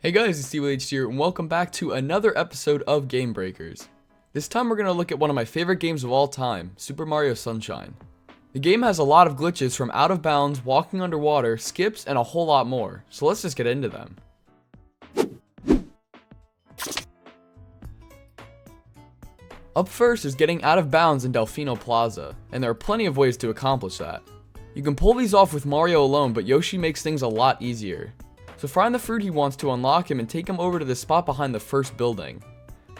Hey guys, it's CWillyHD here, and welcome back to another episode of Game Breakers. This time we're going to look at one of my favorite games of all time, Super Mario Sunshine. The game has a lot of glitches from out of bounds, walking underwater, skips, and a whole lot more, so let's just get into them. Up first is getting out of bounds in Delfino Plaza, and there are plenty of ways to accomplish that. You can pull these off with Mario alone, but Yoshi makes things a lot easier. So find the fruit he wants to unlock him and take him over to the spot behind the first building.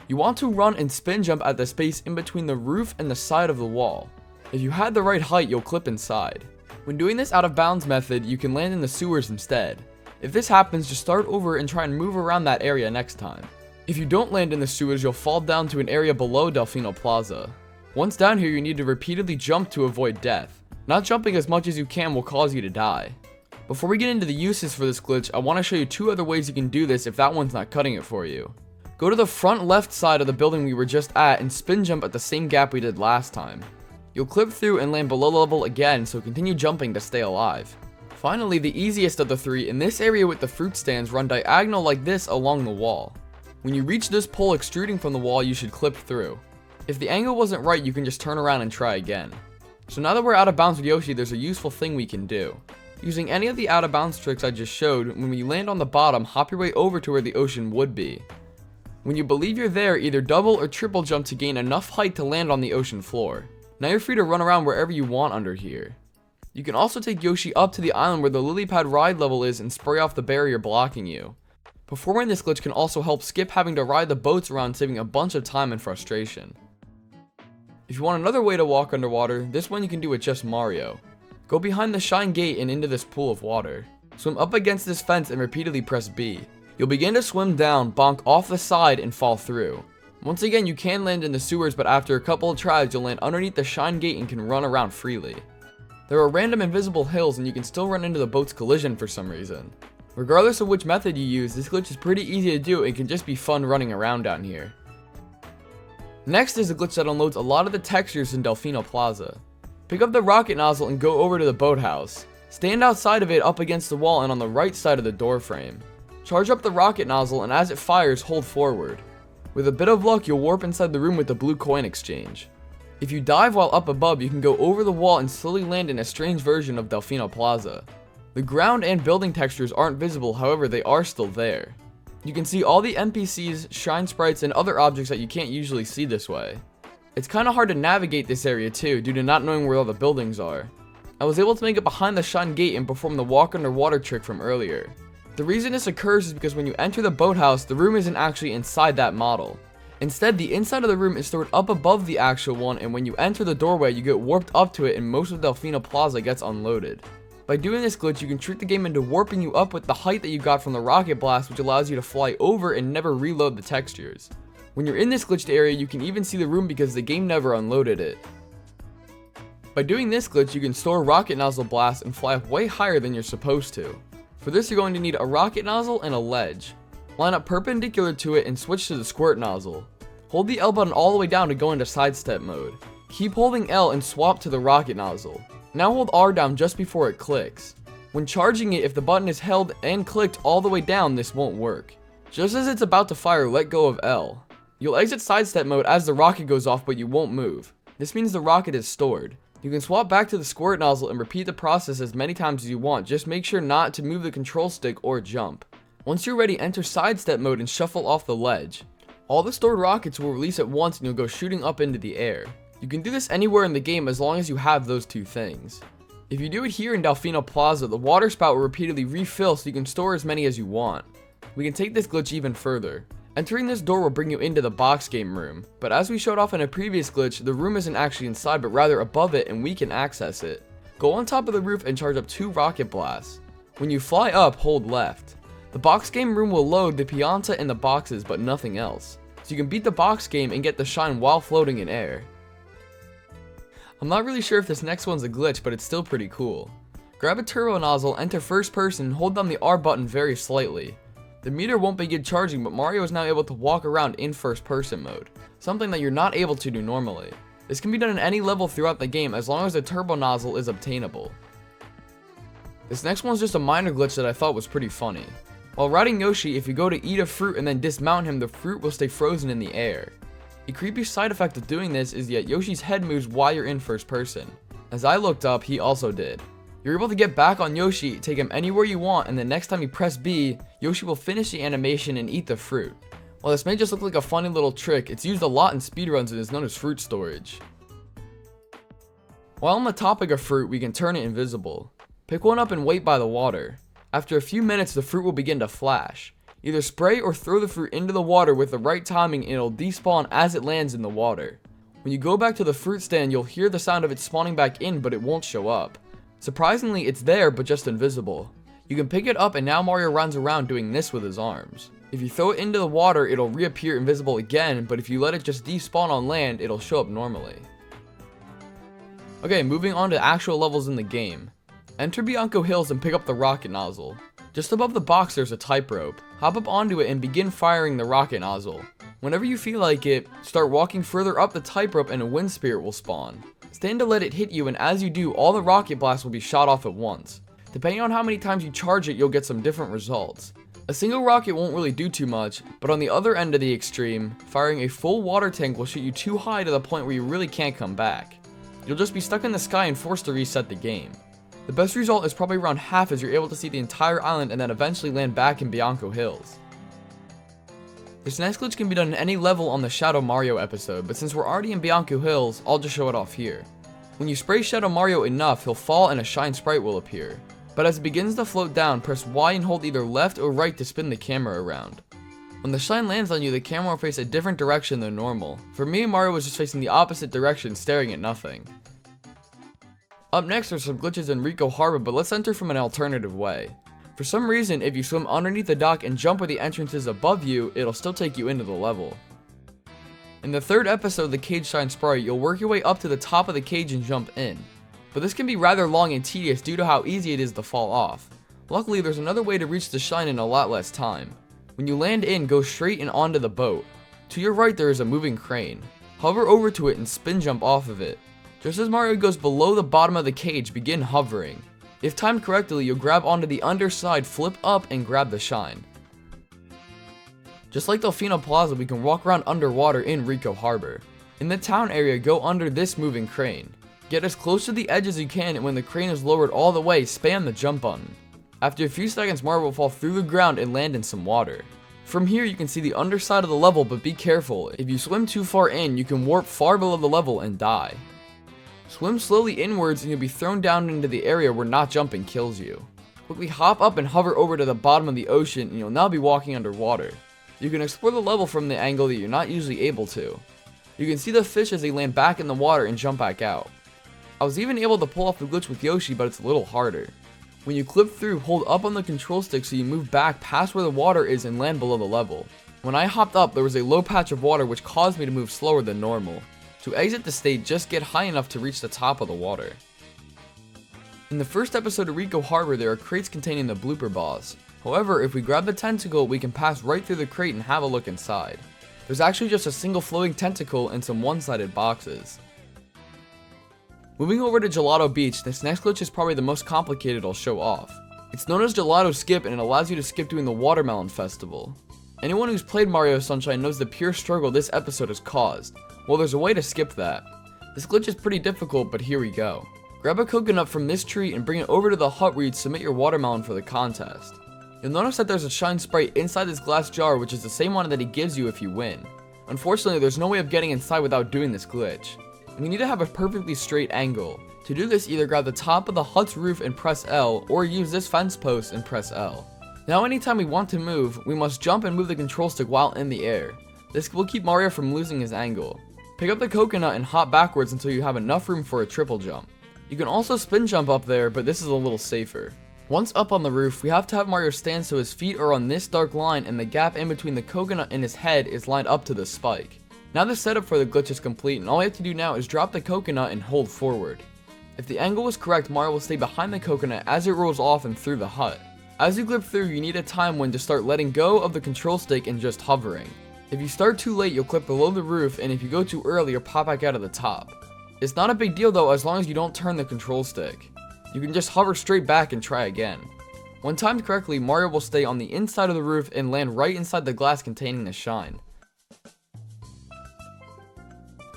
You want to run and spin jump at the space in between the roof and the side of the wall. If you had the right height, you'll clip inside. When doing this out of bounds method, you can land in the sewers instead. If this happens, just start over and try and move around that area next time. If you don't land in the sewers, you'll fall down to an area below Delfino Plaza. Once down here, you need to repeatedly jump to avoid death. Not jumping as much as you can will cause you to die. Before we get into the uses for this glitch, I want to show you two other ways you can do this if that one's not cutting it for you. Go to the front left side of the building we were just at and spin jump at the same gap we did last time. You'll clip through and land below level again, so continue jumping to stay alive. Finally, the easiest of the three, in this area with the fruit stands, run diagonal like this along the wall. When you reach this pole extruding from the wall, you should clip through. If the angle wasn't right, you can just turn around and try again. So now that we're out of bounds with Yoshi, there's a useful thing we can do. Using any of the out of bounds tricks I just showed, when you land on the bottom, hop your way over to where the ocean would be. When you believe you're there, either double or triple jump to gain enough height to land on the ocean floor. Now you're free to run around wherever you want under here. You can also take Yoshi up to the island where the lily pad ride level is and spray off the barrier blocking you. Performing this glitch can also help skip having to ride the boats around, saving a bunch of time and frustration. If you want another way to walk underwater, this one you can do with just Mario. Go behind the shine gate and into this pool of water. Swim up against this fence and repeatedly press B. You'll begin to swim down, bonk off the side, and fall through. Once again, you can land in the sewers, but after a couple of tries, you'll land underneath the shine gate and can run around freely. There are random invisible hills, and you can still run into the boat's collision for some reason. Regardless of which method you use, this glitch is pretty easy to do and can just be fun running around down here. Next is a glitch that unloads a lot of the textures in Delfino Plaza. Pick up the rocket nozzle and go over to the boathouse. Stand outside of it up against the wall and on the right side of the door frame. Charge up the rocket nozzle and as it fires, hold forward. With a bit of luck, you'll warp inside the room with the blue coin exchange. If you dive while up above, you can go over the wall and slowly land in a strange version of Delfino Plaza. The ground and building textures aren't visible, however they are still there. You can see all the NPCs, shine sprites, and other objects that you can't usually see this way. It's kinda hard to navigate this area too, due to not knowing where all the buildings are. I was able to make it behind the shine gate and perform the walk underwater trick from earlier. The reason this occurs is because when you enter the boathouse, the room isn't actually inside that model. Instead, the inside of the room is stored up above the actual one, and when you enter the doorway, you get warped up to it and most of Delfino Plaza gets unloaded. By doing this glitch, you can trick the game into warping you up with the height that you got from the rocket blast, which allows you to fly over and never reload the textures. When you're in this glitched area, you can even see the room because the game never unloaded it. By doing this glitch, you can store rocket nozzle blast and fly up way higher than you're supposed to. For this, you're going to need a rocket nozzle and a ledge. Line up perpendicular to it and switch to the squirt nozzle. Hold the L button all the way down to go into sidestep mode. Keep holding L and swap to the rocket nozzle. Now hold R down just before it clicks. When charging it, if the button is held and clicked all the way down, this won't work. Just as it's about to fire, let go of L. You'll exit sidestep mode as the rocket goes off, but you won't move. This means the rocket is stored. You can swap back to the squirt nozzle and repeat the process as many times as you want, just make sure not to move the control stick or jump. Once you're ready, enter sidestep mode and shuffle off the ledge. All the stored rockets will release at once and you'll go shooting up into the air. You can do this anywhere in the game as long as you have those two things. If you do it here in Delfino Plaza, the water spout will repeatedly refill so you can store as many as you want. We can take this glitch even further. Entering this door will bring you into the box game room, but as we showed off in a previous glitch, the room isn't actually inside but rather above it and we can access it. Go on top of the roof and charge up 2 rocket blasts. When you fly up, hold left. The box game room will load the Pianta and the boxes but nothing else, so you can beat the box game and get the shine while floating in air. I'm not really sure if this next one's a glitch, but it's still pretty cool. Grab a turbo nozzle, enter first person, and hold down the R button very slightly. The meter won't begin charging, but Mario is now able to walk around in first person mode, something that you're not able to do normally. This can be done in any level throughout the game as long as the turbo nozzle is obtainable. This next one's just a minor glitch that I thought was pretty funny. While riding Yoshi, if you go to eat a fruit and then dismount him, the fruit will stay frozen in the air. A creepy side effect of doing this is that Yoshi's head moves while you're in first person. As I looked up, he also did. You're able to get back on Yoshi, take him anywhere you want, and the next time you press B, Yoshi will finish the animation and eat the fruit. While this may just look like a funny little trick, it's used a lot in speedruns and is known as fruit storage. While on the topic of fruit, we can turn it invisible. Pick one up and wait by the water. After a few minutes, the fruit will begin to flash. Either spray or throw the fruit into the water with the right timing and it'll despawn as it lands in the water. When you go back to the fruit stand, you'll hear the sound of it spawning back in, but it won't show up. Surprisingly, it's there, but just invisible. You can pick it up and now Mario runs around doing this with his arms. If you throw it into the water, it'll reappear invisible again, but if you let it just despawn on land, it'll show up normally. Okay, moving on to actual levels in the game. Enter Bianco Hills and pick up the rocket nozzle. Just above the box there's a tightrope. Hop up onto it and begin firing the rocket nozzle. Whenever you feel like it, start walking further up the tightrope and a wind spirit will spawn. Stand to let it hit you, and as you do, all the rocket blasts will be shot off at once. Depending on how many times you charge it, you'll get some different results. A single rocket won't really do too much, but on the other end of the extreme, firing a full water tank will shoot you too high to the point where you really can't come back. You'll just be stuck in the sky and forced to reset the game. The best result is probably around half, as you're able to see the entire island and then eventually land back in Bianco Hills. This next glitch can be done in any level on the Shadow Mario episode, but since we're already in Bianco Hills, I'll just show it off here. When you spray Shadow Mario enough, he'll fall and a shine sprite will appear. But as it begins to float down, press Y and hold either left or right to spin the camera around. When the shine lands on you, the camera will face a different direction than normal. For me, Mario was just facing the opposite direction, staring at nothing. Up next are some glitches in Ricco Harbor, but let's enter from an alternative way. For some reason, if you swim underneath the dock and jump where the entrance is above you, it'll still take you into the level. In the third episode of the Cage Shine Sprite, you'll work your way up to the top of the cage and jump in. But this can be rather long and tedious due to how easy it is to fall off. Luckily, there's another way to reach the shine in a lot less time. When you land in, go straight and onto the boat. To your right there is a moving crane. Hover over to it and spin jump off of it. Just as Mario goes below the bottom of the cage, begin hovering. If timed correctly, you'll grab onto the underside, flip up, and grab the shine. Just like Delfino Plaza, we can walk around underwater in Ricco Harbor. In the town area, go under this moving crane. Get as close to the edge as you can, and when the crane is lowered all the way, spam the jump button. After a few seconds, Mario will fall through the ground and land in some water. From here, you can see the underside of the level, but be careful. If you swim too far in, you can warp far below the level and die. Swim slowly inwards and you'll be thrown down into the area where not jumping kills you. Quickly hop up and hover over to the bottom of the ocean and you'll now be walking underwater. You can explore the level from the angle that you're not usually able to. You can see the fish as they land back in the water and jump back out. I was even able to pull off the glitch with Yoshi, but it's a little harder. When you clip through, hold up on the control stick so you move back past where the water is and land below the level. When I hopped up, there was a low patch of water which caused me to move slower than normal. To exit the state, just get high enough to reach the top of the water. In the first episode of Ricco Harbor, there are crates containing the blooper boss. However, if we grab the tentacle, we can pass right through the crate and have a look inside. There's actually just a single floating tentacle and some one-sided boxes. Moving over to Gelato Beach, this next glitch is probably the most complicated I'll show off. It's known as Gelato Skip and it allows you to skip doing the Watermelon Festival. Anyone who's played Mario Sunshine knows the pure struggle this episode has caused. Well, there's a way to skip that. This glitch is pretty difficult, but here we go. Grab a coconut from this tree and bring it over to the hut where you'd submit your watermelon for the contest. You'll notice that there's a shine sprite inside this glass jar, which is the same one that he gives you if you win. Unfortunately, there's no way of getting inside without doing this glitch. And you need to have a perfectly straight angle. To do this, either grab the top of the hut's roof and press L, or use this fence post and press L. Now anytime we want to move, we must jump and move the control stick while in the air. This will keep Mario from losing his angle. Pick up the coconut and hop backwards until you have enough room for a triple jump. You can also spin jump up there, but this is a little safer. Once up on the roof, we have to have Mario stand so his feet are on this dark line and the gap in between the coconut and his head is lined up to the spike. Now the setup for the glitch is complete and all we have to do now is drop the coconut and hold forward. If the angle was correct, Mario will stay behind the coconut as it rolls off and through the hut. As you clip through, you need a time when to start letting go of the control stick and just hovering. If you start too late, you'll clip below the roof, and if you go too early, you'll pop back out of the top. It's not a big deal though, as long as you don't turn the control stick. You can just hover straight back and try again. When timed correctly, Mario will stay on the inside of the roof and land right inside the glass containing the shine.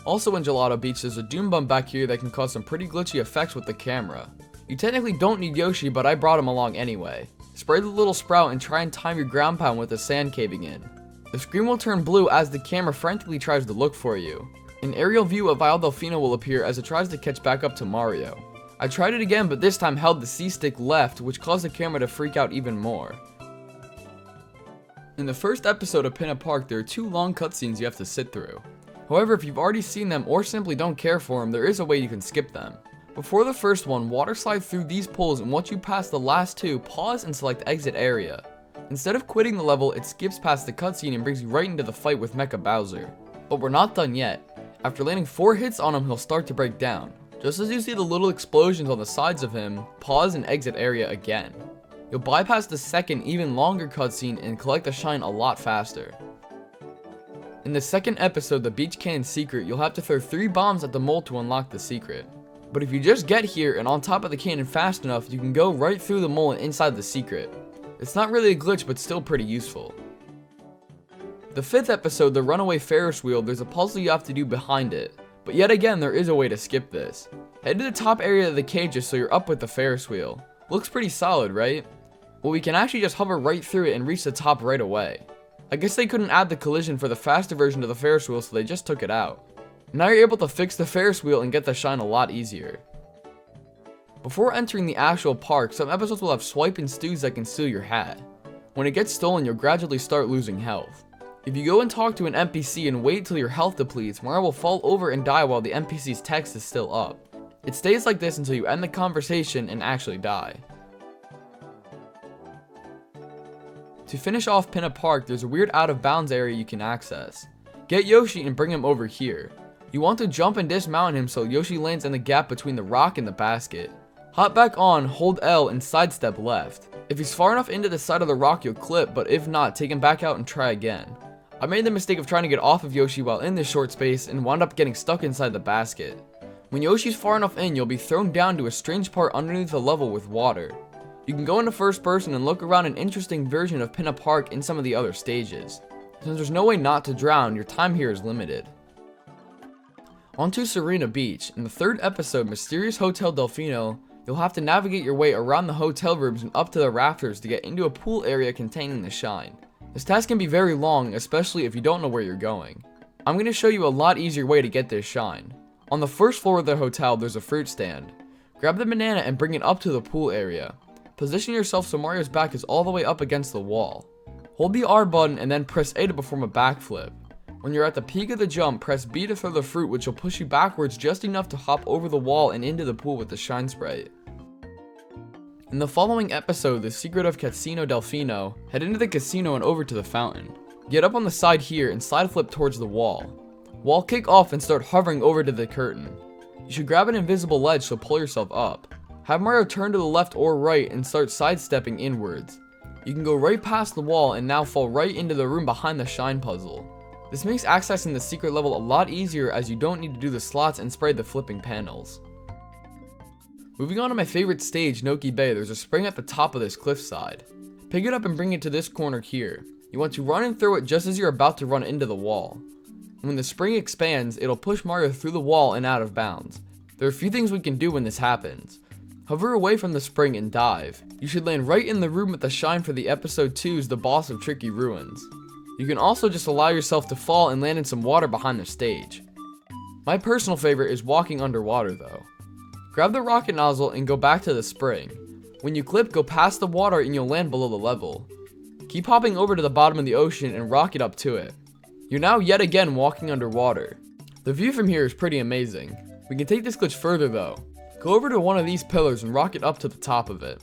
Also in Gelato Beach, there's a Dune bump back here that can cause some pretty glitchy effects with the camera. You technically don't need Yoshi, but I brought him along anyway. Spray the little sprout and try and time your ground pound with the sand caving in. The screen will turn blue as the camera frantically tries to look for you. An aerial view of Delfino will appear as it tries to catch back up to Mario. I tried it again, but this time held the C stick left, which caused the camera to freak out even more. In the first episode of Pinna Park, there are 2 long cutscenes you have to sit through. However, if you've already seen them or simply don't care for them, there is a way you can skip them. Before the first one, water slide through these poles, and once you pass the last 2, pause and select exit area. Instead of quitting the level, it skips past the cutscene and brings you right into the fight with Mecha Bowser. But we're not done yet. After landing 4 hits on him, he'll start to break down. Just as you see the little explosions on the sides of him, pause and exit area again. You'll bypass the second, even longer cutscene and collect the shine a lot faster. In the second episode, the Beach Cannon Secret, you'll have to throw 3 bombs at the mole to unlock the secret. But if you just get here and on top of the cannon fast enough, you can go right through the mole and inside the secret. It's not really a glitch, but still pretty useful. The 5th episode, the Runaway Ferris wheel, there's a puzzle you have to do behind it. But yet again, there is a way to skip this. Head to the top area of the cages so you're up with the Ferris wheel. Looks pretty solid, right? Well, we can actually just hover right through it and reach the top right away. I guess they couldn't add the collision for the faster version of the Ferris wheel, so they just took it out. Now you're able to fix the Ferris wheel and get the shine a lot easier. Before entering the actual park, some episodes will have swipe and stews that can steal your hat. When it gets stolen, you'll gradually start losing health. If you go and talk to an NPC and wait till your health depletes, Mario will fall over and die while the NPC's text is still up. It stays like this until you end the conversation and actually die. To finish off Pinna Park, there's a weird out of bounds area you can access. Get Yoshi and bring him over here. You want to jump and dismount him so Yoshi lands in the gap between the rock and the basket. Hop back on, hold L, and sidestep left. If he's far enough into the side of the rock, you'll clip, but if not, take him back out and try again. I made the mistake of trying to get off of Yoshi while in this short space and wound up getting stuck inside the basket. When Yoshi's far enough in, you'll be thrown down to a strange part underneath the level with water. You can go into first person and look around an interesting version of Pinna Park in some of the other stages. Since there's no way not to drown, your time here is limited. On to Serena Beach. In the 3rd episode, Mysterious Hotel Delfino, you'll have to navigate your way around the hotel rooms and up to the rafters to get into a pool area containing the shine. This task can be very long, especially if you don't know where you're going. I'm going to show you a lot easier way to get this shine. On the first floor of the hotel, there's a fruit stand. Grab the banana and bring it up to the pool area. Position yourself so Mario's back is all the way up against the wall. Hold the R button and then press A to perform a backflip. When you're at the peak of the jump, press B to throw the fruit, which will push you backwards just enough to hop over the wall and into the pool with the shine sprite. In the following episode, The Secret of Casino Delfino, head into the casino and over to the fountain. Get up on the side here and slide flip towards the wall. Wall kick off and start hovering over to the curtain. You should grab an invisible ledge, so pull yourself up. Have Mario turn to the left or right and start sidestepping inwards. You can go right past the wall and now fall right into the room behind the shine puzzle. This makes accessing the secret level a lot easier as you don't need to do the slots and spray the flipping panels. Moving on to my favorite stage, Noki Bay, there's a spring at the top of this cliffside. Pick it up and bring it to this corner here. You want to run and throw it just as you're about to run into the wall. When the spring expands, it'll push Mario through the wall and out of bounds. There are a few things we can do when this happens. Hover away from the spring and dive. You should land right in the room with the shine for the episode 2's The Boss of Tricky Ruins. You can also just allow yourself to fall and land in some water behind the stage. My personal favorite is walking underwater though. Grab the rocket nozzle and go back to the spring. When you clip, go past the water and you'll land below the level. Keep hopping over to the bottom of the ocean and rocket up to it. You're now yet again walking underwater. The view from here is pretty amazing. We can take this glitch further though. Go over to one of these pillars and rocket up to the top of it.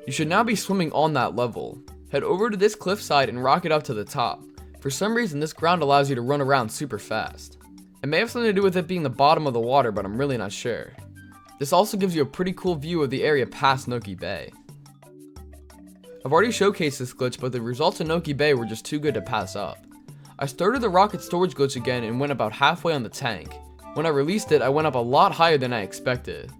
You should now be swimming on that level. Head over to this cliffside and rocket up to the top. For some reason, this ground allows you to run around super fast. It may have something to do with it being the bottom of the water, but I'm really not sure. This also gives you a pretty cool view of the area past Noki Bay. I've already showcased this glitch, but the results in Noki Bay were just too good to pass up. I started the rocket storage glitch again and went about halfway on the tank. When I released it, I went up a lot higher than I expected.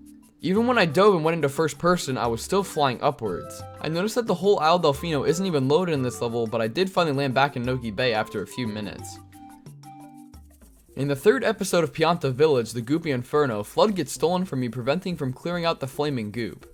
Even when I dove and went into first person, I was still flying upwards. I noticed that the whole Isle Delfino isn't even loaded in this level, but I did finally land back in Noki Bay after a few minutes. In the third episode of Pianta Village, the Goopy Inferno, Flood gets stolen from me, preventing from clearing out the flaming goop.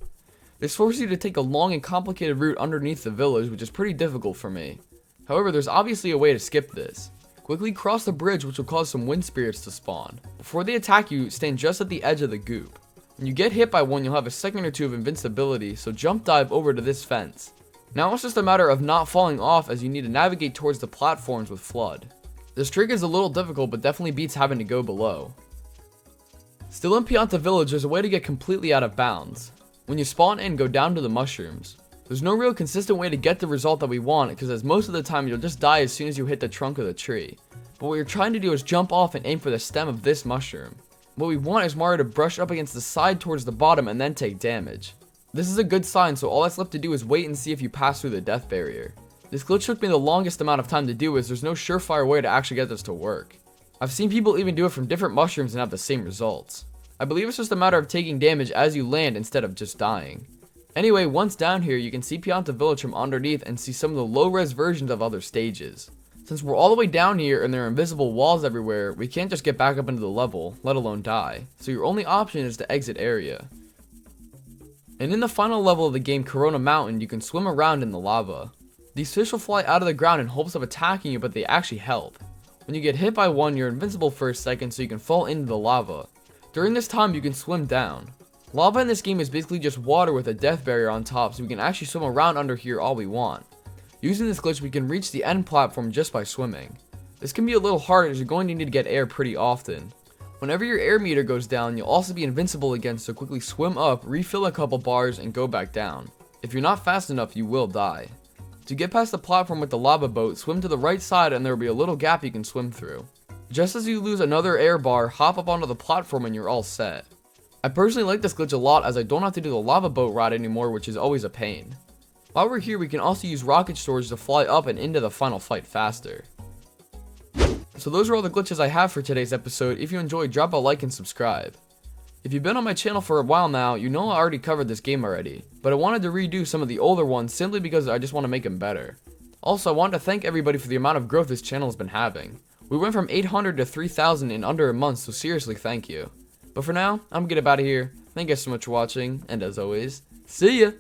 This forces you to take a long and complicated route underneath the village, which is pretty difficult for me. However, there's obviously a way to skip this. Quickly cross the bridge, which will cause some wind spirits to spawn. Before they attack you, stand just at the edge of the goop. When you get hit by one, you'll have a second or two of invincibility, so jump dive over to this fence. Now it's just a matter of not falling off, as you need to navigate towards the platforms with Flood. This trick is a little difficult, but definitely beats having to go below. Still in Pianta Village, there's a way to get completely out of bounds. When you spawn in, go down to the mushrooms. There's no real consistent way to get the result that we want, because as most of the time you'll just die as soon as you hit the trunk of the tree. But what you're trying to do is jump off and aim for the stem of this mushroom. What we want is Mario to brush up against the side towards the bottom and then take damage. This is a good sign, so all that's left to do is wait and see if you pass through the death barrier. This glitch took me the longest amount of time to do, as there's no surefire way to actually get this to work. I've seen people even do it from different mushrooms and have the same results. I believe it's just a matter of taking damage as you land instead of just dying. Anyway, once down here, you can see Pianta Village from underneath and see some of the low-res versions of other stages. Since we're all the way down here and there are invisible walls everywhere, we can't just get back up into the level, let alone die. So your only option is to exit area. And in the final level of the game, Corona Mountain, you can swim around in the lava. These fish will fly out of the ground in hopes of attacking you, but they actually help. When you get hit by one, you're invincible for a second, so you can fall into the lava. During this time, you can swim down. Lava in this game is basically just water with a death barrier on top, so we can actually swim around under here all we want. Using this glitch, we can reach the end platform just by swimming. This can be a little hard, as you're going to need to get air pretty often. Whenever your air meter goes down, you'll also be invincible again, so quickly swim up, refill a couple bars, and go back down. If you're not fast enough, you will die. To get past the platform with the lava boat, swim to the right side and there will be a little gap you can swim through. Just as you lose another air bar, hop up onto the platform and you're all set. I personally like this glitch a lot, as I don't have to do the lava boat ride anymore, which is always a pain. While we're here, we can also use rocket storage to fly up and into the final fight faster. So those are all the glitches I have for today's episode. If you enjoyed, drop a like and subscribe. If you've been on my channel for a while now, you know I already covered this game already, but I wanted to redo some of the older ones simply because I just want to make them better. Also, I want to thank everybody for the amount of growth this channel has been having. We went from 800 to 3,000 in under a month, so seriously thank you. But for now, I'm gonna get up out of here. Thank you guys so much for watching, and as always, see ya!